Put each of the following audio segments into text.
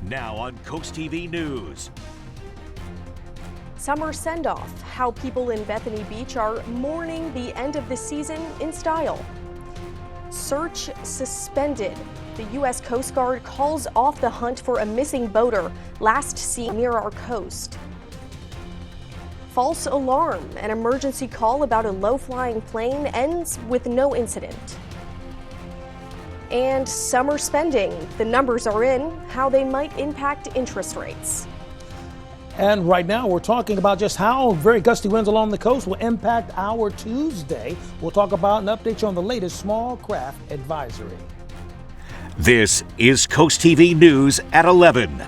Now on CoastTV News. Summer send-off, how people in Bethany Beach are mourning the end of the season in style. Search suspended. The U.S. Coast Guard calls off the hunt for a missing boater last seen near our coast. False alarm. An emergency call about a low-flying plane ends with no incident. And summer spending. The numbers are in, how they might impact interest rates. And right now we're talking about just how very gusty winds along the coast will impact our Tuesday. We'll talk about and update you on the latest small craft advisory. This is CoastTV News at 11.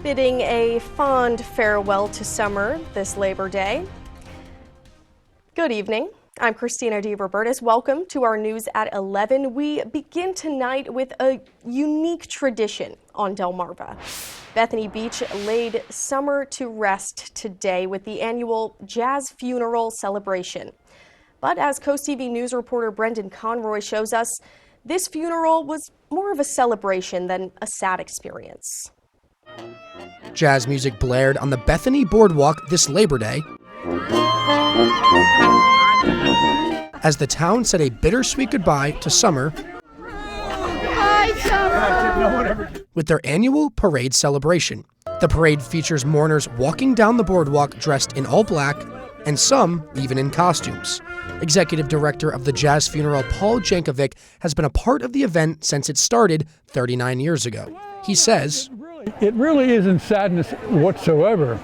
Bidding a fond farewell to summer this Labor Day. Good evening. I'm Christina DeRobertis. Welcome to our News at 11. We begin tonight with a unique tradition on Delmarva. Bethany Beach laid summer to rest today with the annual Jazz Funeral celebration. But as CoastTV News reporter Brendan Conroy shows us, this funeral was more of a celebration than a sad experience. Jazz music blared on the Bethany Boardwalk this Labor Day as the town said a bittersweet goodbye to summer with their annual parade celebration. The parade features mourners walking down the boardwalk dressed in all black, and some even in costumes. Executive Director of the Jazz Funeral, Paul Jankovic, has been a part of the event since it started 39 years ago. He says, "It really isn't sadness whatsoever.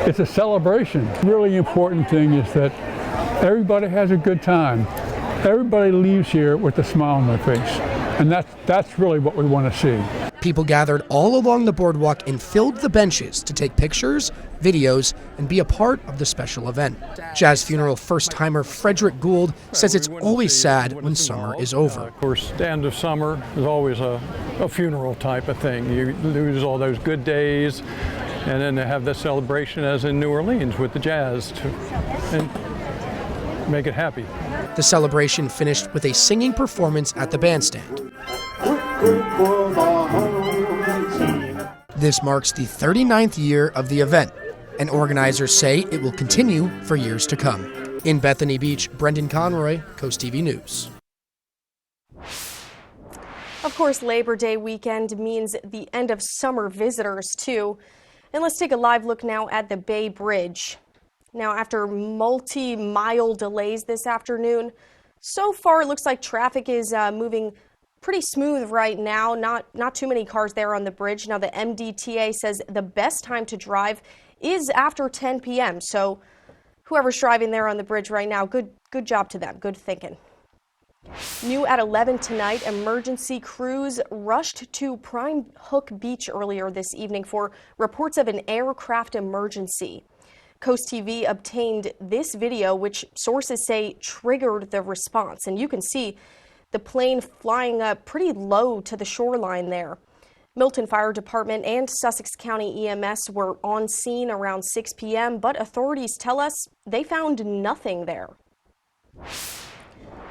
It's a celebration. The really important thing is that everybody has a good time. Everybody leaves here with a smile on their face. And that's really what we want to see." People gathered all along the boardwalk and filled the benches to take pictures, videos, and be a part of the special event. Jazz Funeral first-timer Frederick Gould says it's always sad when summer is over. Of course, the end of summer is always a funeral type of thing. You lose all those good days, and then they have the celebration as in New Orleans with the jazz and make it happy. The celebration finished with a singing performance at the bandstand. This marks the 39th year of the event, and organizers say it will continue for years to come. In Bethany Beach, Brendan Conroy, CoastTV News. Of course, Labor Day weekend means the end of summer visitors, too. And let's take a live look now at the Bay Bridge. Now, after multi-mile delays this afternoon, so far it looks like traffic is moving pretty smooth right now. Not too many cars there on the bridge. Now, the MDTA says the best time to drive is after 10 p.m. So whoever's driving there on the bridge right now, good job to them. Good thinking. New at 11 tonight, emergency crews rushed to Prime Hook Beach earlier this evening for reports of an aircraft emergency. CoastTV obtained this video, which sources say triggered the response. And you can see the plane flying up pretty low to the shoreline there. Milton Fire Department and Sussex County EMS were on scene around 6 p.m., but authorities tell us they found nothing there.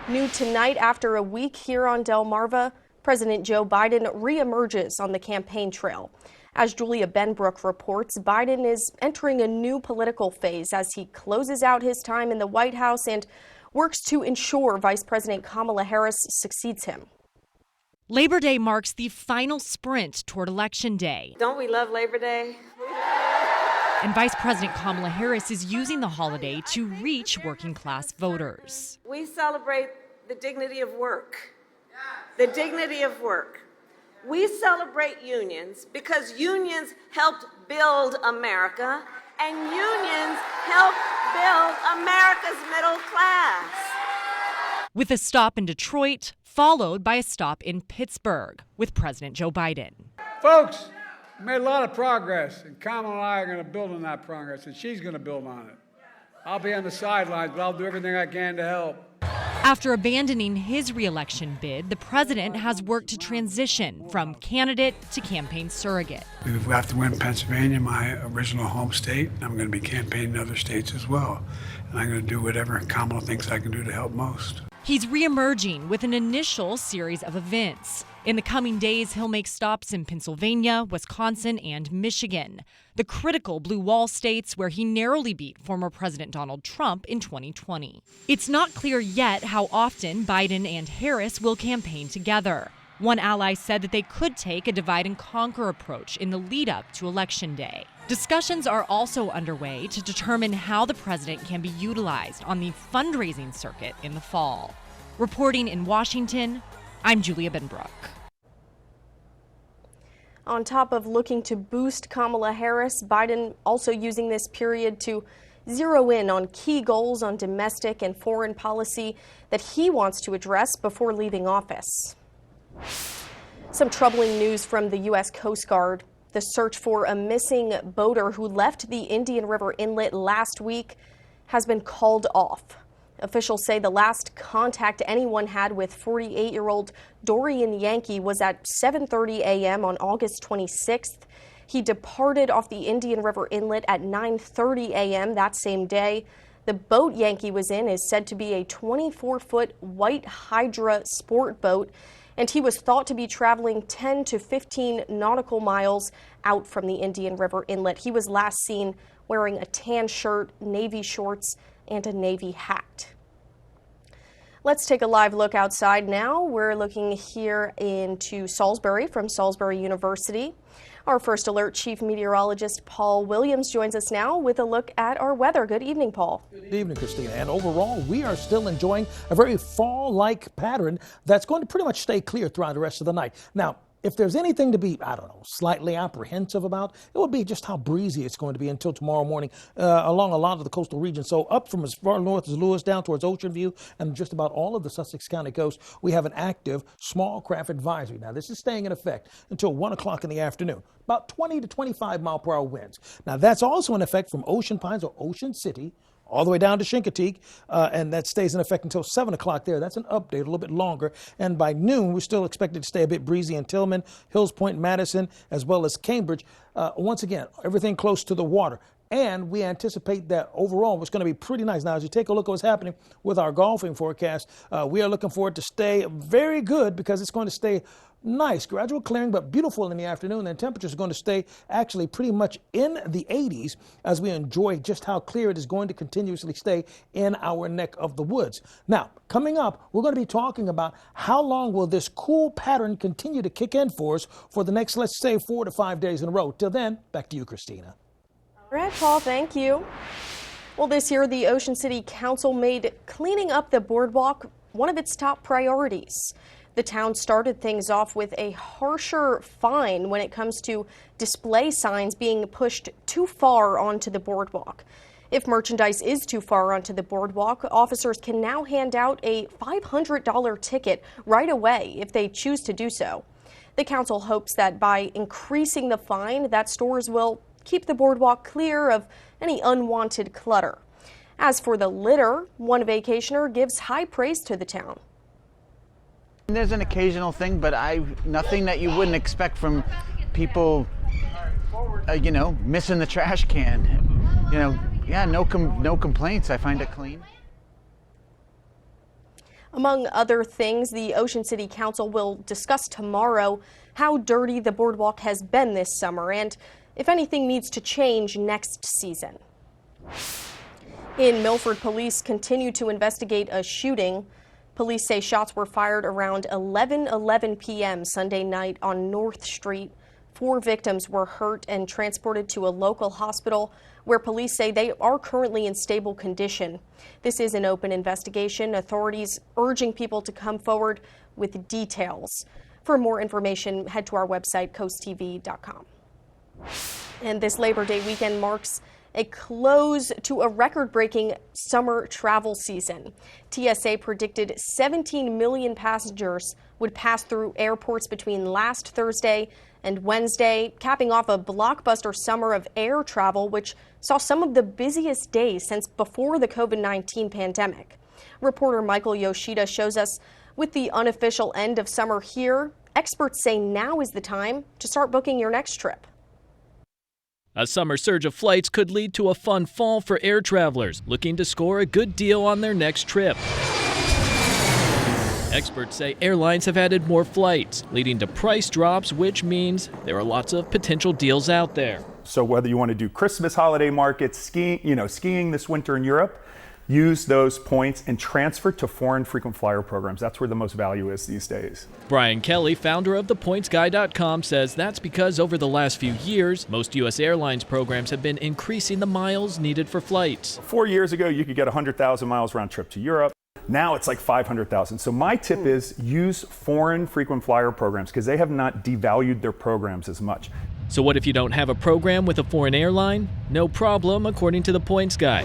New tonight, after a week here on Delmarva, President Joe Biden reemerges on the campaign trail. As Julia Benbrook reports, Biden is entering a new political phase as he closes out his time in the White House and works to ensure Vice President Kamala Harris succeeds him. Labor Day marks the final sprint toward Election Day. Don't we love Labor Day? And Vice President Kamala Harris is using the holiday to reach working-class voters. We celebrate the dignity of work. The dignity of work. We celebrate unions because unions helped build America, and unions help build America's middle class. With a stop in Detroit, followed by a stop in Pittsburgh with President Joe Biden. Folks, we made a lot of progress, and Kamala and I are going to build on that progress, and she's going to build on it. I'll be on the sidelines, but I'll do everything I can to help. After abandoning his re-election bid, the president has worked to transition from candidate to campaign surrogate. We have to win Pennsylvania, my original home state. I'm going to be campaigning in other states as well. And I'm going to do whatever Kamala thinks I can do to help most. He's reemerging with an initial series of events. In the coming days, he'll make stops in Pennsylvania, Wisconsin, and Michigan, the critical blue wall states where he narrowly beat former President Donald Trump in 2020. It's not clear yet how often Biden and Harris will campaign together. One ally said that they could take a divide-and-conquer approach in the lead-up to Election Day. Discussions are also underway to determine how the president can be utilized on the fundraising circuit in the fall. Reporting in Washington, I'm Julia Benbrook. On top of looking to boost Kamala Harris, Biden also using this period to zero in on key goals on domestic and foreign policy that he wants to address before leaving office. Some troubling news from the U.S. Coast Guard. The search for a missing boater who left the Indian River Inlet last week has been called off. Officials say the last contact anyone had with 48-year-old Dorian Yankee was at 7:30 a.m. on August 26th. He departed off the Indian River Inlet at 9:30 a.m. that same day. The boat Yankee was in is said to be a 24-foot white Hydra sport boat, and he was thought to be traveling 10 to 15 nautical miles out from the Indian River Inlet. He was last seen wearing a tan shirt, navy shorts, and a navy hat. Let's take a live look outside now. We're looking here into Salisbury from Salisbury University. Our First Alert Chief Meteorologist Paul Williams joins us now with a look at our weather. Good evening, Paul. Good evening, Christina. And overall, we are still enjoying a very fall-like pattern that's going to pretty much stay clear throughout the rest of the night. Now, if there's anything to be, slightly apprehensive about, it would be just how breezy it's going to be until tomorrow morning along a lot of the coastal regions. So up from as far north as Lewis down towards Ocean View and just about all of the Sussex County coast, we have an active small craft advisory. Now, this is staying in effect until 1 o'clock in the afternoon. About 20 to 25 mile per hour winds. Now, that's also in effect from Ocean Pines or Ocean City all the way down to Chincoteague, and that stays in effect until 7 o'clock there. That's an update, a little bit longer. And by noon, we're still expected to stay a bit breezy in Tillman, Hills Point, Madison, as well as Cambridge. Once again, everything close to the water. And we anticipate that overall it's going to be pretty nice. Now, as you take a look at what's happening with our golfing forecast, we are looking for it to stay very good because it's going to stay nice, gradual clearing, but beautiful in the afternoon. And temperatures are going to stay actually pretty much in the 80s as we enjoy just how clear it is going to continuously stay in our neck of the woods. Now, coming up, we're going to be talking about how long will this cool pattern continue to kick in for us for the next, let's say, 4 to 5 days in a row. Till then, back to you, Christina. All right, Paul, thank you. Well, this year, the Ocean City Council made cleaning up the boardwalk one of its top priorities. The town started things off with a harsher fine when it comes to display signs being pushed too far onto the boardwalk. If merchandise is too far onto the boardwalk, officers can now hand out a $500 ticket right away if they choose to do so. The council hopes that by increasing the fine, that stores will keep the boardwalk clear of any unwanted clutter. As for the litter, one vacationer gives high praise to the town. There's an occasional thing, but nothing that you wouldn't expect from people, missing the trash can. No complaints. I find it clean. Among other things, the Ocean City Council will discuss tomorrow how dirty the boardwalk has been this summer and if anything needs to change next season. In Milford, police continue to investigate a shooting. Police say shots were fired around 11:11 p.m. Sunday night on North Street. 4 victims were hurt and transported to a local hospital where police say they are currently in stable condition. This is an open investigation. Authorities urging people to come forward with details. For more information, head to our website, CoastTV.com. And this Labor Day weekend marks a close to a record-breaking summer travel season. TSA predicted 17 million passengers would pass through airports between last Thursday and Wednesday, capping off a blockbuster summer of air travel, which saw some of the busiest days since before the COVID-19 pandemic. Reporter Michael Yoshida shows us with the unofficial end of summer here, experts say now is the time to start booking your next trip. A summer surge of flights could lead to a fun fall for air travelers looking to score a good deal on their next trip. Experts say airlines have added more flights, leading to price drops, which means there are lots of potential deals out there. So whether you want to do Christmas holiday markets, skiing this winter in Europe, use those points and transfer to foreign frequent flyer programs. That's where the most value is these days. Brian Kelly, founder of thepointsguy.com, says that's because over the last few years, most U.S. airlines programs have been increasing the miles needed for flights. 4 years ago, you could get 100,000 miles round trip to Europe. Now it's like 500,000. So my tip is use foreign frequent flyer programs because they have not devalued their programs as much. So what if you don't have a program with a foreign airline? No problem, according to the Points Guy.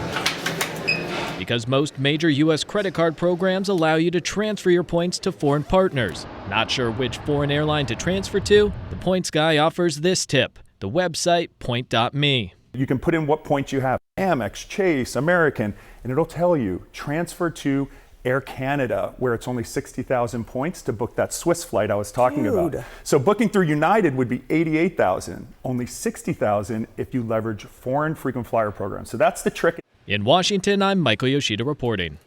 Because most major U.S. credit card programs allow you to transfer your points to foreign partners. Not sure which foreign airline to transfer to? The Points Guy offers this tip, the website point.me. You can put in what points you have, Amex, Chase, American, and it'll tell you transfer to Air Canada, where it's only 60,000 points to book that Swiss flight I was talking about. So booking through United would be 88,000, only 60,000 if you leverage foreign frequent flyer programs. So that's the trick. In Washington, I'm Michael Yoshida reporting.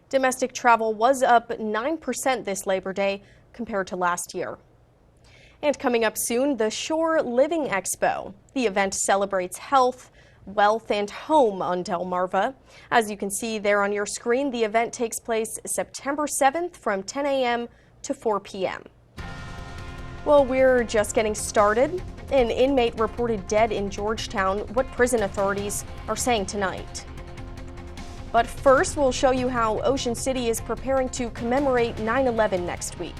Domestic travel was up 9% this Labor Day compared to last year. And coming up soon, the Shore Living Expo. The event celebrates health, wealth, and home on Delmarva. As you can see there on your screen, the event takes place September 7th from 10 a.m. to 4 p.m. Well, we're just getting started. An inmate reported dead in Georgetown. What prison authorities are saying tonight. But first, we'll show you how Ocean City is preparing to commemorate 9/11 next week.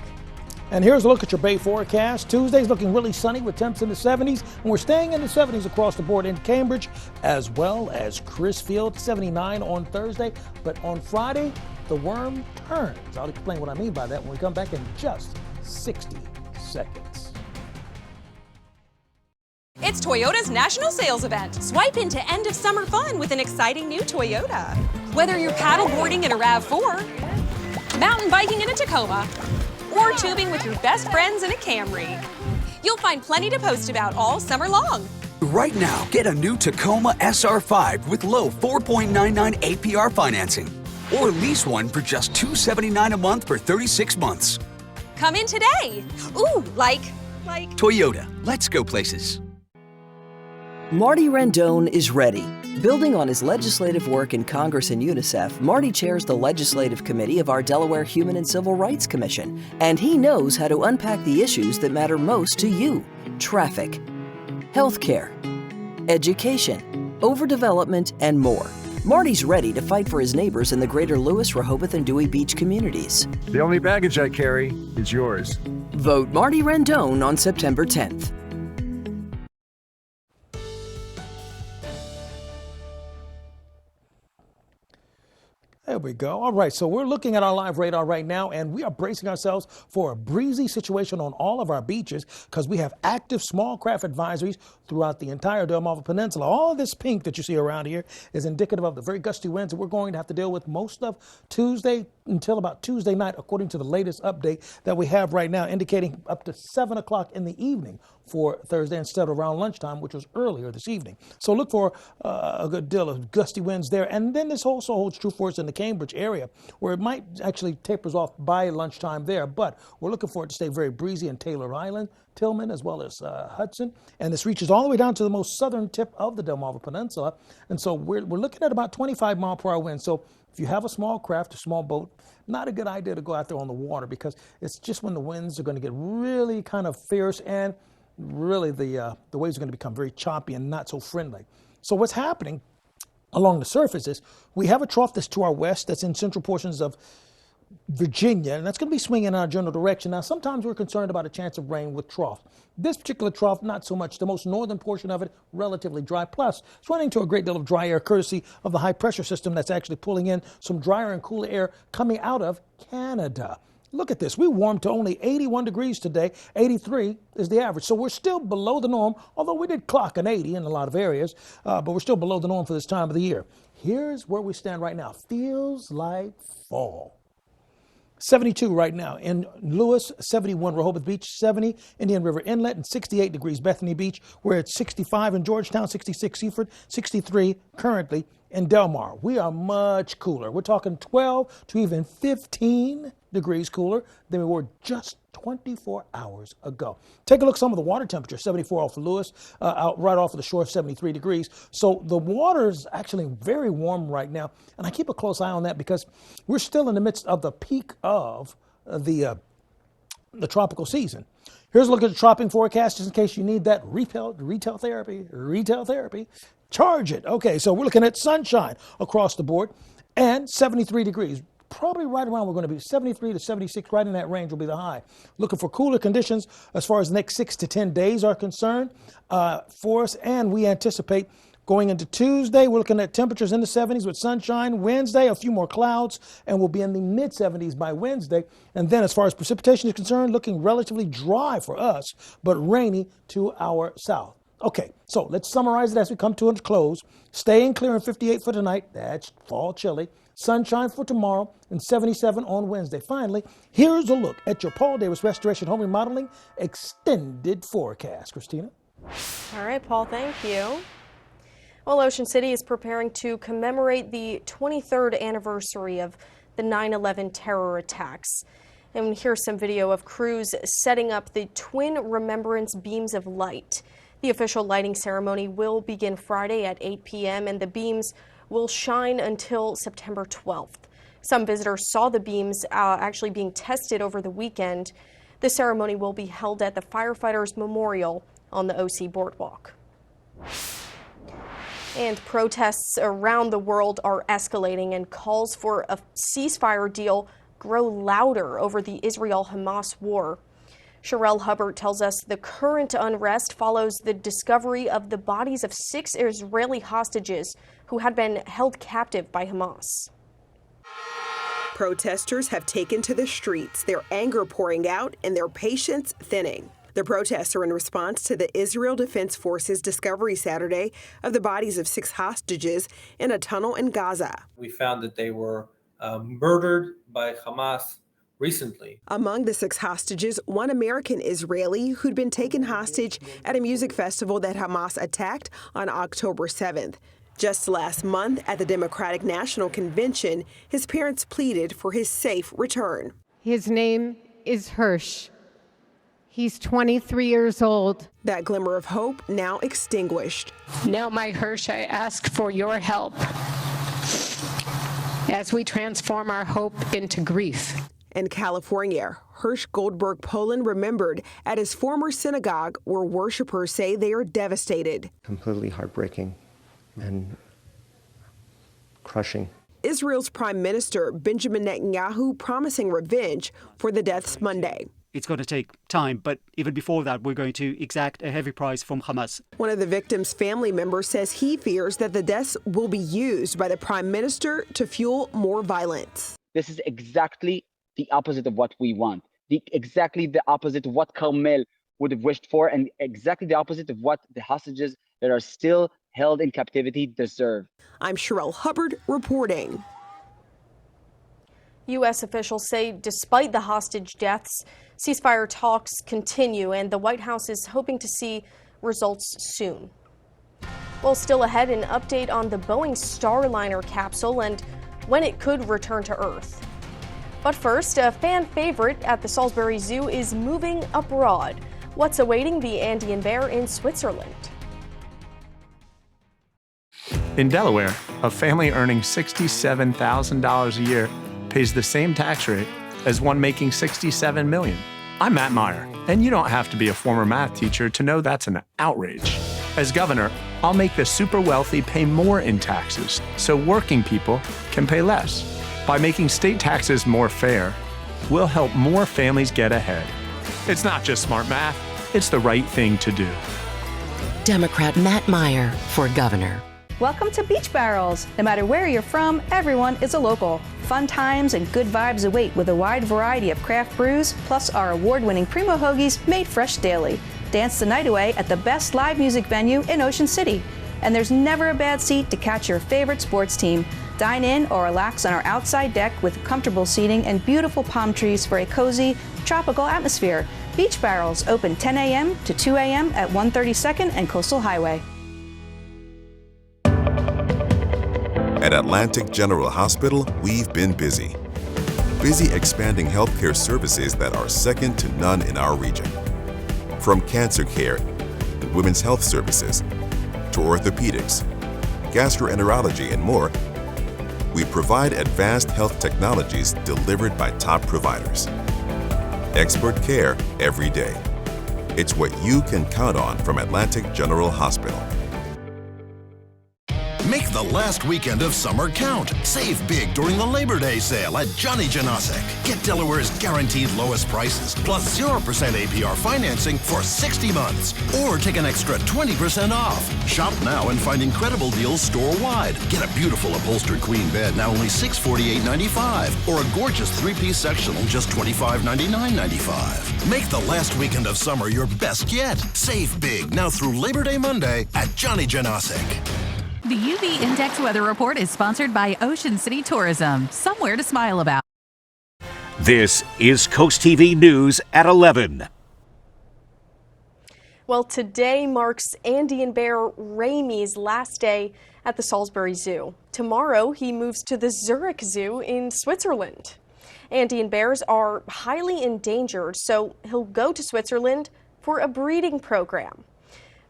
And here's a look at your Bay forecast. Tuesday's looking really sunny with temps in the 70s, and we're staying in the 70s across the board in Cambridge as well as Crisfield, 79 on Thursday. But on Friday, the worm turns. I'll explain what I mean by that when we come back in just 60 seconds. It's Toyota's National Sales Event. Swipe into end of summer fun with an exciting new Toyota. Whether you're paddleboarding in a RAV4, mountain biking in a Tacoma, or tubing with your best friends in a Camry, you'll find plenty to post about all summer long. Right now, get a new Tacoma SR5 with low 4.99 APR financing, or lease one for just $279 a month for 36 months. Come in today. Ooh, like Toyota, let's go places. Marty Rendon is ready. Building on his legislative work in Congress and UNICEF, Marty chairs the Legislative Committee of our Delaware Human and Civil Rights Commission, and he knows how to unpack the issues that matter most to you: traffic, healthcare, education, overdevelopment, and more. Marty's ready to fight for his neighbors in the greater Lewis, Rehoboth, and Dewey Beach communities. The only baggage I carry is yours. Vote Marty Rendon on September 10th. There we go. All right, so we're looking at our live radar right now, and we are bracing ourselves for a breezy situation on all of our beaches because we have active small craft advisories throughout the entire Delmarva Peninsula. All of this pink that you see around here is indicative of the very gusty winds that we're going to have to deal with most of Tuesday until about Tuesday night, according to the latest update that we have right now, indicating up to 7 o'clock in the evening for Thursday instead of around lunchtime, which was earlier this evening. So look for a good deal of gusty winds there. And then this also holds true for us in the Cambridge area, where it might actually tapers off by lunchtime there. But we're looking for it to stay very breezy in Taylor Island, Tillman, as well as Hudson. And this reaches all the way down to the most southern tip of the Delmarva Peninsula. And so we're looking at about 25 mile per hour winds. So if you have a small craft, a small boat, not a good idea to go out there on the water because it's just when the winds are going to get really kind of fierce and really the waves are going to become very choppy and not so friendly. So what's happening along the surface is we have a trough that's to our west that's in central portions of Virginia, and that's going to be swinging in our general direction. Now, sometimes we're concerned about a chance of rain with trough. This particular trough, not so much. The most northern portion of it, relatively dry. Plus, it's running into a great deal of dry air courtesy of the high pressure system that's actually pulling in some drier and cooler air coming out of Canada. Look at this. We warmed to only 81 degrees today. 83 is the average. So we're still below the norm, although we did clock an 80 in a lot of areas, but we're still below the norm for this time of the year. Here's where we stand right now. Feels like fall. 72 right now in Lewis, 71 Rehoboth Beach, 70 Indian River Inlet, and 68 degrees Bethany Beach. We're at 65 in Georgetown, 66 Seaford, 63 currently in Del Mar. We are much cooler. We're talking 12 to even 15 degrees cooler than we were just 24 hours ago. Take a look at some of the water temperature, 74 off of Lewis, out right off of the shore, 73 degrees. So the water is actually very warm right now, and I keep a close eye on that because we're still in the midst of the peak of the tropical season. Here's a look at the tropic forecast, just in case you need that retail therapy. Charge it. Okay, so we're looking at sunshine across the board and 73 degrees. Probably right around, we're going to be 73 to 76, right in that range will be the high. Looking for cooler conditions as far as the next 6 to 10 days are concerned for us, and we anticipate going into Tuesday, we're looking at temperatures in the 70s with sunshine. Wednesday, a few more clouds, and we'll be in the mid-70s by Wednesday. And then as far as precipitation is concerned, looking relatively dry for us, but rainy to our south. Okay, so let's summarize it as we come to a close. Staying clear in 58 for tonight. That's fall chilly. Sunshine for tomorrow and 77 on Wednesday. Finally, here's a look at your Paul Davis Restoration Home Remodeling extended forecast. Christina? All right, Paul, thank you. Well, Ocean City is preparing to commemorate the 23rd anniversary of the 9/11 terror attacks. And here's some video of crews setting up the twin remembrance beams of light. The official lighting ceremony will begin Friday at 8 p.m. and the beams will shine until September 12th. Some visitors saw the beams actually being tested over the weekend. The ceremony will be held at the Firefighters Memorial on the OC Boardwalk. And protests around the world are escalating and calls for a ceasefire deal grow louder over the Israel-Hamas war. Sherelle Hubbard tells us the current unrest follows the discovery of the bodies of 6 Israeli hostages who had been held captive by Hamas. Protesters have taken to the streets, their anger pouring out and their patience thinning. The protests are in response to the Israel Defense Forces discovery Saturday of the bodies of 6 hostages in a tunnel in Gaza. We found that they were murdered by Hamas recently. Among the 6 hostages, one American Israeli who'd been taken hostage at a music festival that Hamas attacked on October 7th. Just last month at the Democratic National Convention, his parents pleaded for his safe return. His name is Hirsch. He's 23 years old. That glimmer of hope now extinguished. Now, my Hirsch, I ask for your help as we transform our hope into grief. In California, Hirsch Goldberg Poland remembered at his former synagogue where worshipers say they are devastated. Completely heartbreaking and crushing. Israel's Prime Minister Benjamin Netanyahu promising revenge for the deaths Monday. It's going to take time, but even before that, we're going to exact a heavy price from Hamas. One of the victims' family members says he fears that the deaths will be used by the Prime Minister to fuel more violence. This is exactly the opposite of what we want, exactly the opposite of what Carmel would have wished for, and exactly the opposite of what the hostages that are still held in captivity deserve. I'm Sherelle Hubbard reporting. U.S. officials say despite the hostage deaths, ceasefire talks continue and the White House is hoping to see results soon. Well, still ahead, an update on the Boeing Starliner capsule and when it could return to Earth. But first, a fan favorite at the Salisbury Zoo is moving abroad. What's awaiting the Andean bear in Switzerland? In Delaware, a family earning $67,000 a year pays the same tax rate as one making $67 million. I'm Matt Meyer, and you don't have to be a former math teacher to know that's an outrage. As governor, I'll make the super wealthy pay more in taxes so working people can pay less. By making state taxes more fair, we'll help more families get ahead. It's not just smart math, it's the right thing to do. Democrat Matt Meyer for governor. Welcome to Beach Barrels. No matter where you're from, everyone is a local. Fun times and good vibes await with a wide variety of craft brews, plus our award-winning Primo Hoagies made fresh daily. Dance the night away at the best live music venue in Ocean City. And there's never a bad seat to catch your favorite sports team. Dine in or relax on our outside deck with comfortable seating and beautiful palm trees for a cozy, tropical atmosphere. Beach Barrels open 10 a.m. to 2 a.m. at 132nd and Coastal Highway. At Atlantic General Hospital, we've been busy. Busy expanding healthcare services that are second to none in our region. From cancer care and women's health services to orthopedics, gastroenterology, and more, we provide advanced health technologies delivered by top providers. Expert care every day. It's what you can count on from Atlantic General Hospital. Make the last weekend of summer count. Save big during the Labor Day sale at Johnny Janasek. Get Delaware's guaranteed lowest prices, plus 0% APR financing for 60 months. Or take an extra 20% off. Shop now and find incredible deals store-wide. Get a beautiful upholstered queen bed, now only $648.95. Or a gorgeous three-piece sectional, just $2599.95. Make the last weekend of summer your best yet. Save big now through Labor Day Monday at Johnny Janasek. The UV Index Weather Report is sponsored by Ocean City Tourism. Somewhere to smile about. This is CoastTV News at 11. Well, today marks Andean bear Ramey's last day at the Salisbury Zoo. Tomorrow, he moves to the Zurich Zoo in Switzerland. Andean bears are highly endangered, so he'll go to Switzerland for a breeding program.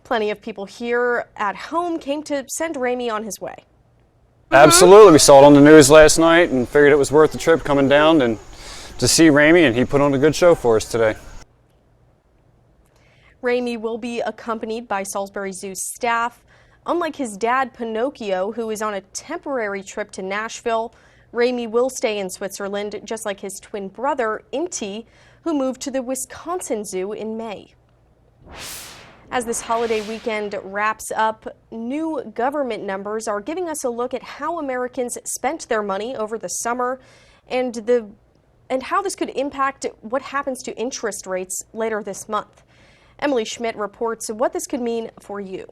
Plenty of people here at home came to send Ramey on his way. Absolutely. We saw it on the news last night and figured it was worth the trip coming down and to see Ramey, and he put on a good show for us today. Ramey will be accompanied by Salisbury Zoo staff. Unlike his dad, Pinocchio, who is on a temporary trip to Nashville, Ramey will stay in Switzerland, just like his twin brother, Inti, who moved to the Wisconsin Zoo in May. As this holiday weekend wraps up, new government numbers are giving us a look at how Americans spent their money over the summer and how this could impact what happens to interest rates later this month. Emily Schmidt reports what this could mean for you.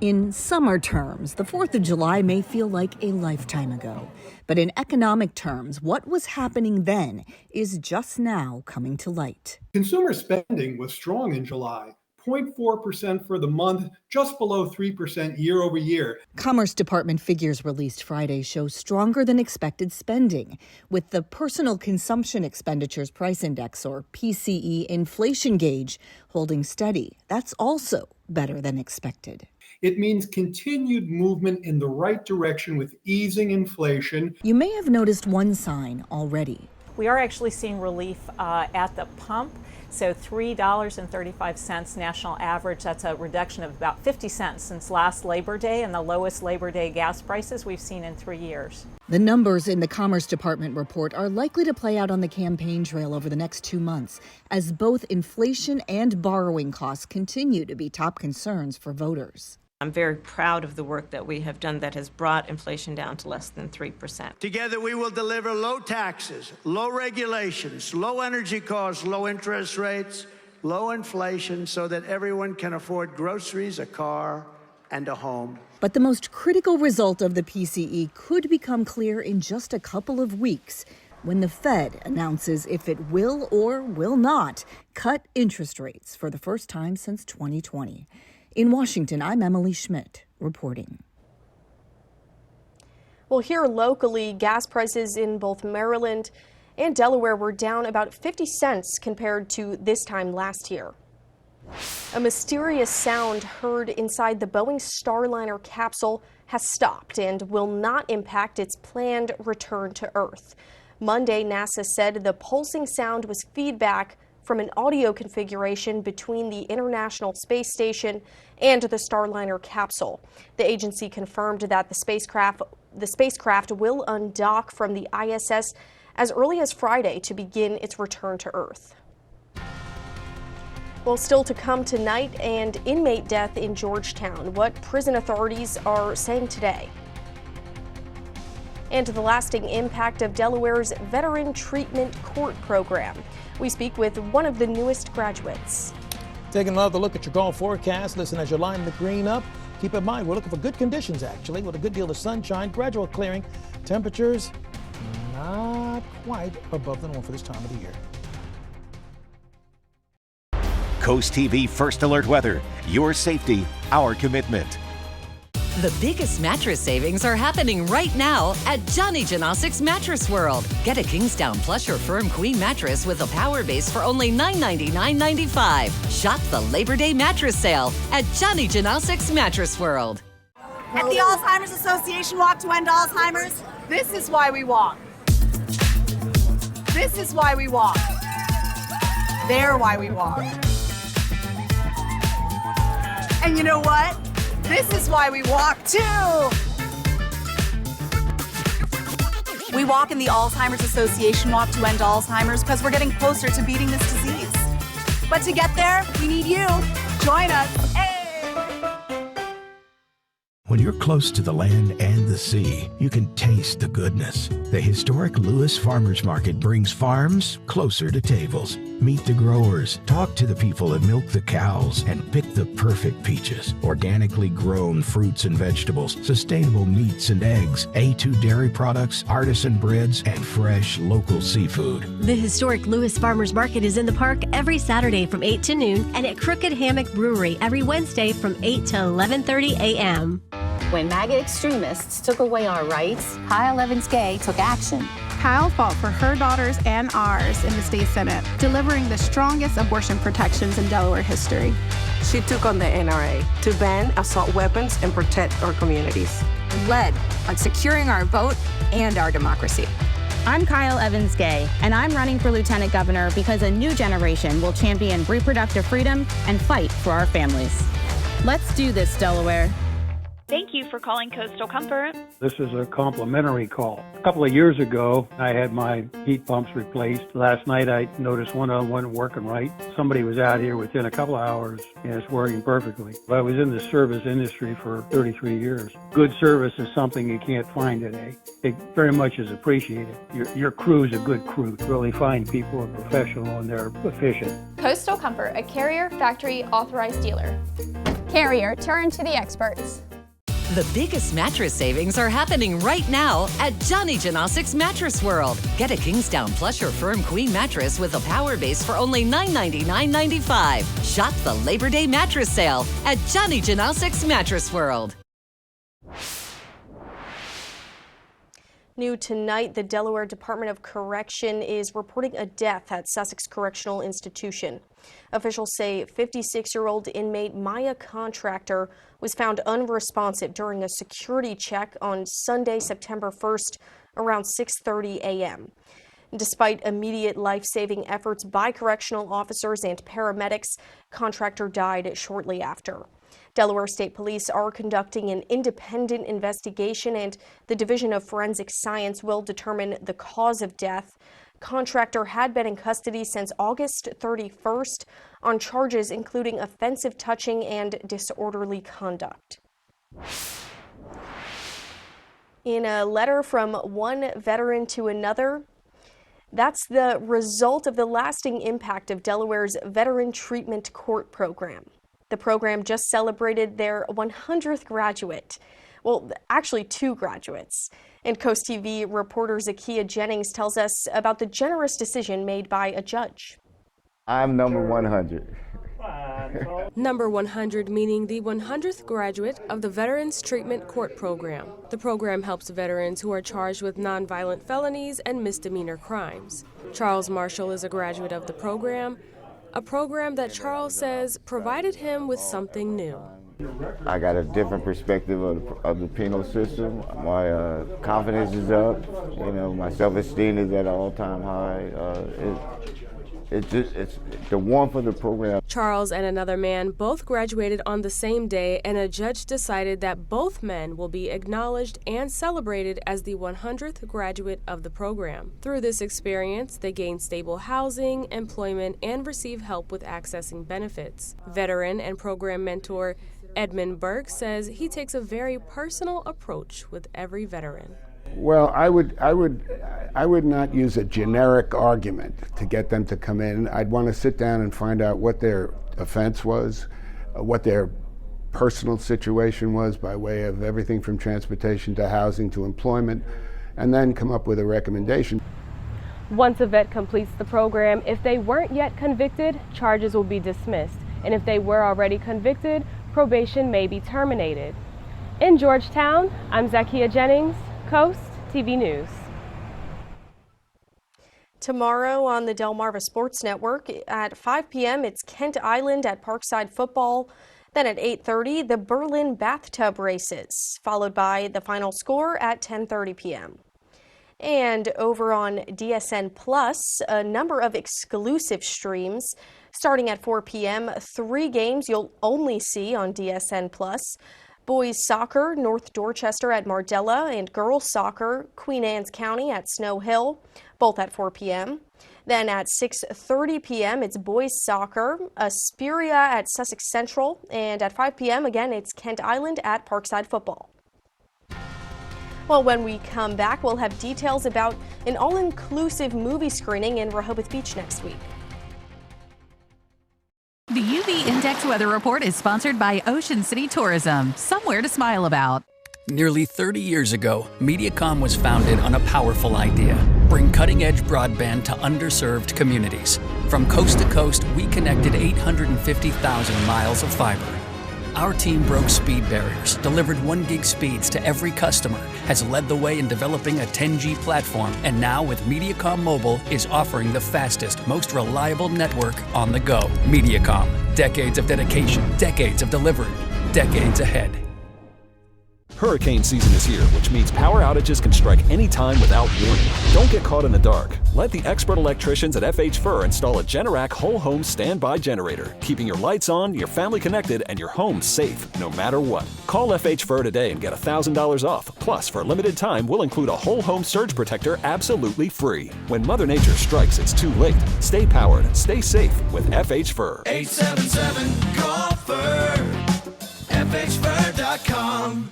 In summer terms, the 4th of July may feel like a lifetime ago. But in economic terms, what was happening then is just now coming to light. Consumer spending was strong in July. 0.4% for the month, just below 3% year over year. Commerce Department figures released Friday show stronger than expected spending, with the Personal Consumption Expenditures Price Index, or PCE, inflation gauge holding steady. That's also better than expected. It means continued movement in the right direction with easing inflation. You may have noticed one sign already. We are actually seeing relief at the pump. So $3.35 national average. That's a reduction of about 50 cents since last Labor Day, and the lowest Labor Day gas prices we've seen in 3 years. The numbers in the Commerce Department report are likely to play out on the campaign trail over the next 2 months, as both inflation and borrowing costs continue to be top concerns for voters. I'm very proud of the work that we have done that has brought inflation down to less than 3%. Together we will deliver low taxes, low regulations, low energy costs, low interest rates, low inflation, so that everyone can afford groceries, a car, and a home. But the most critical result of the PCE could become clear in just a couple of weeks, when the Fed announces if it will or will not cut interest rates for the first time since 2020. In Washington, I'm Emily Schmidt, reporting. Well, here locally, gas prices in both Maryland and Delaware were down about 50 cents compared to this time last year. A mysterious sound heard inside the Boeing Starliner capsule has stopped and will not impact its planned return to Earth. Monday, NASA said the pulsing sound was feedback from an audio configuration between the International Space Station and the Starliner capsule. The agency confirmed that the spacecraft will undock from the ISS as early as Friday to begin its return to Earth. Well, still to come tonight, and inmate death in Georgetown, what prison authorities are saying today. And the lasting impact of Delaware's Veteran Treatment Court program. We speak with one of the newest graduates. Taking another look at your golf forecast. Listen, as you line the green up, Keep in mind, we're looking for good conditions, actually, with a good deal of sunshine, gradual clearing. Temperatures not quite above the norm for this time of the year. Coast TV First Alert Weather. Your safety, our commitment. The biggest mattress savings are happening right now at Johnny Janosic's Mattress World. Get a Kingsdown plush or firm queen mattress with a power base for only $999.95. Shop the Labor Day mattress sale at Johnny Janosic's Mattress World. At the Alzheimer's Association Walk to End Alzheimer's, this is why we walk. This is why we walk. They're why we walk. And you know what? This is why we walk too. We walk in the Alzheimer's Association Walk to End Alzheimer's because we're getting closer to beating this disease. But to get there, we need you. Join us. Hey! When you're close to the land and the sea, you can taste the goodness. The historic Lewis Farmers Market brings farms closer to tables. Meet the growers, talk to the people that milk the cows, and pick the perfect peaches. Organically grown fruits and vegetables, sustainable meats and eggs, A2 dairy products, artisan breads, and fresh local seafood. The historic Lewis Farmers Market is in the park every Saturday from 8 to noon and at Crooked Hammock Brewery every Wednesday from 8 to 11:30 a.m. When MAGA extremists took away our rights, Kyle Evans-Gay took action. Kyle fought for her daughters and ours in the state Senate, delivering the strongest abortion protections in Delaware history. She took on the NRA to ban assault weapons and protect our communities. Led on securing our vote and our democracy. I'm Kyle Evans-Gay, and I'm running for Lieutenant Governor because a new generation will champion reproductive freedom and fight for our families. Let's do this, Delaware. Thank you for calling Coastal Comfort. This is a complimentary call. A couple of years ago, I had my heat pumps replaced. Last night, I noticed one of them wasn't working right. Somebody was out here within a couple of hours, and it's working perfectly. I was in the service industry for 33 years. Good service is something you can't find today. It very much is appreciated. Your crew is a good crew. Really fine people, are professional, and they're efficient. Coastal Comfort, a Carrier factory authorized dealer. Carrier, turn to the experts. The biggest mattress savings are happening right now at Johnny Janosic's Mattress World. Get a Kingsdown plush or firm queen mattress with a power base for only $999.95. Shop the Labor Day mattress sale at Johnny Janosic's Mattress World. New tonight, the Delaware Department of Correction is reporting a death at Sussex Correctional Institution. Officials say 56-year-old inmate Maya Contractor was found unresponsive during a security check on Sunday, September 1st, around 6:30 a.m. Despite immediate life-saving efforts by correctional officers and paramedics, Contractor died shortly after. Delaware State Police are conducting an independent investigation, and the Division of Forensic Science will determine the cause of death. Contractor had been in custody since August 31st on charges including offensive touching and disorderly conduct. In a letter from one veteran to another, that's the result of the lasting impact of Delaware's Veteran Treatment Court program. The program just celebrated their 100th graduate. Well, actually 2 graduates. And Coast TV reporter Zakiya Jennings tells us about the generous decision made by a judge. I'm number 100. Number 100 meaning the 100th graduate of the Veterans Treatment Court program. The program helps veterans who are charged with nonviolent felonies and misdemeanor crimes. Charles Marshall is a graduate of the program, a program that Charles says provided him with something new. I got a different perspective of the penal system. My confidence is up. You know, my self-esteem is at an all-time high. It's the warmth of the program. Charles and another man both graduated on the same day, and a judge decided that both men will be acknowledged and celebrated as the 100th graduate of the program. Through this experience, they gain stable housing, employment, and receive help with accessing benefits. Veteran and program mentor Edmund Burke says he takes a very personal approach with every veteran. Well, I would not use a generic argument to get them to come in. I'd want to sit down and find out what their offense was, what their personal situation was by way of everything from transportation to housing to employment, and then come up with a recommendation. Once a vet completes the program, if they weren't yet convicted, charges will be dismissed. And if they were already convicted, probation may be terminated. In Georgetown, I'm Zakia Jennings, Coast TV News. Tomorrow on the Delmarva Sports Network at 5 p.m., it's Kent Island at Parkside Football. Then at 8:30, the Berlin Bathtub Races, followed by the final score at 10:30 p.m. And over on DSN Plus, a number of exclusive streams starting at 4 p.m. 3 games you'll only see on DSN Plus. Boys soccer, North Dorchester at Mardella, and girls soccer, Queen Anne's County at Snow Hill, both at 4 p.m. Then at 6:30 p.m., it's boys soccer, Asperia at Sussex Central, and at 5 p.m., again, it's Kent Island at Parkside Football. Well, when we come back, we'll have details about an all-inclusive movie screening in Rehoboth Beach next week. The UV Index Weather Report is sponsored by Ocean City Tourism, somewhere to smile about. Nearly 30 years ago, Mediacom was founded on a powerful idea: bring cutting-edge broadband to underserved communities. From coast to coast, we connected 850,000 miles of fiber. Our team broke speed barriers, delivered 1 gig speeds to every customer, has led the way in developing a 10G platform, and now with Mediacom Mobile is offering the fastest, most reliable network on the go. Mediacom, decades of dedication, decades of delivery, decades ahead. Hurricane season is here, which means power outages can strike anytime without warning. Don't get caught in the dark. Let the expert electricians at FH Fur install a Generac whole home standby generator, keeping your lights on, your family connected, and your home safe, no matter what. Call FH Fur today and get $1,000 off. Plus, for a limited time, we'll include a whole home surge protector absolutely free. When Mother Nature strikes, it's too late. Stay powered, stay safe with FH Fur. 877-GO-FUR, FHFur.com.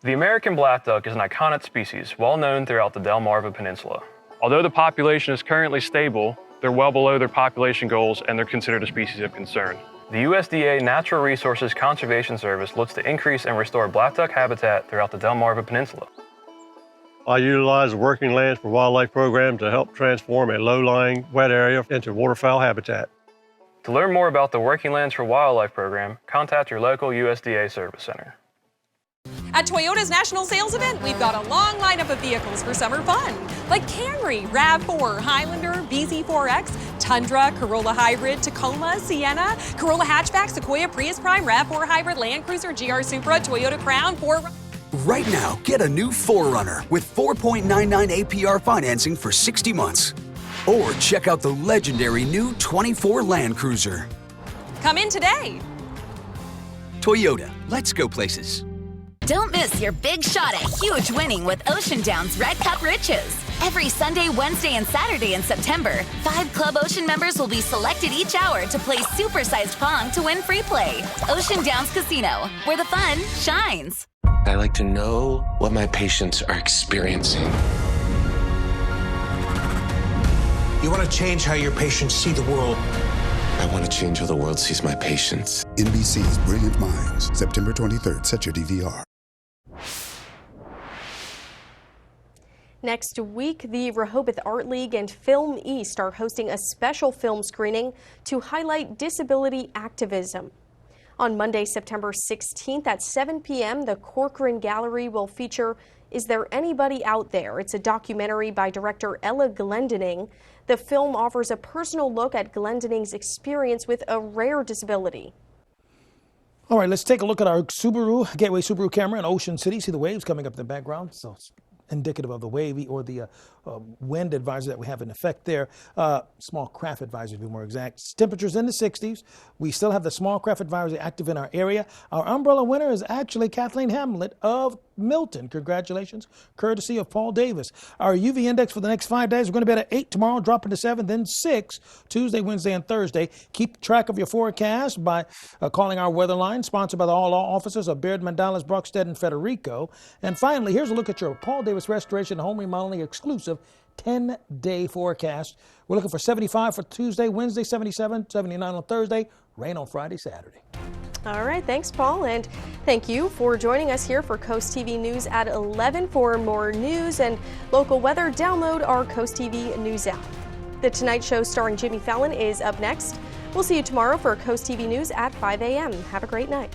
The American black duck is an iconic species, well known throughout the Delmarva Peninsula. Although the population is currently stable, they're well below their population goals and they're considered a species of concern. The USDA Natural Resources Conservation Service looks to increase and restore black duck habitat throughout the Delmarva Peninsula. I utilize the Working Lands for Wildlife program to help transform a low-lying wet area into waterfowl habitat. To learn more about the Working Lands for Wildlife program, contact your local USDA Service Center. At Toyota's National Sales Event, we've got a long lineup of vehicles for summer fun, like Camry, RAV4, Highlander, BZ4X, Tundra, Corolla Hybrid, Tacoma, Sienna, Corolla Hatchback, Sequoia, Prius Prime, RAV4 Hybrid, Land Cruiser, GR Supra, Toyota Crown, 4... Right now, get a new 4Runner with 4.99 APR financing for 60 months. Or check out the legendary new 24 Land Cruiser. Come in today. Toyota, let's go places. Don't miss your big shot at huge winning with Ocean Down's Red Cup Riches. Every Sunday, Wednesday, and Saturday in September, 5 Club Ocean members will be selected each hour to play supersized Pong to win free play. Ocean Downs Casino, where the fun shines. I like to know what my patients are experiencing. You want to change how your patients see the world. I want to change how the world sees my patients. NBC's Brilliant Minds, September 23rd. Set your DVR. Next week, the Rehoboth Art League and Film East are hosting a special film screening to highlight disability activism. On Monday, September 16th at 7 p.m., the Corcoran Gallery will feature Is There Anybody Out There? It's a documentary by director Ella Glendening. The film offers a personal look at Glendening's experience with a rare disability. All right, let's take a look at our Gateway Subaru camera in Ocean City. See the waves coming up in the background? So it's indicative of the wavy or the wind advisory that we have in effect there. Small craft advisory to be more exact. Temperatures in the 60s. We still have the small craft advisory active in our area. Our umbrella winner is actually Kathleen Hamlet of Milton. Congratulations, courtesy of Paul Davis. Our UV index for the next 5 days, we're going to be at 8 tomorrow, dropping to 7, then 6 Tuesday, Wednesday, and Thursday. Keep track of your forecast by calling our weather line, sponsored by the all law officers of Baird, Mandalas, Brockstead, and Federico. And finally, here's a look at your Paul Davis Restoration Home Remodeling exclusive 10-day forecast. We're looking for 75 for Tuesday, Wednesday, 77, 79 on Thursday, rain on Friday, Saturday. All right, thanks, Paul, and thank you for joining us here for Coast TV News at 11. For more news and local weather, download our Coast TV News app. The Tonight Show starring Jimmy Fallon is up next. We'll see you tomorrow for Coast TV News at 5 a.m. Have a great night.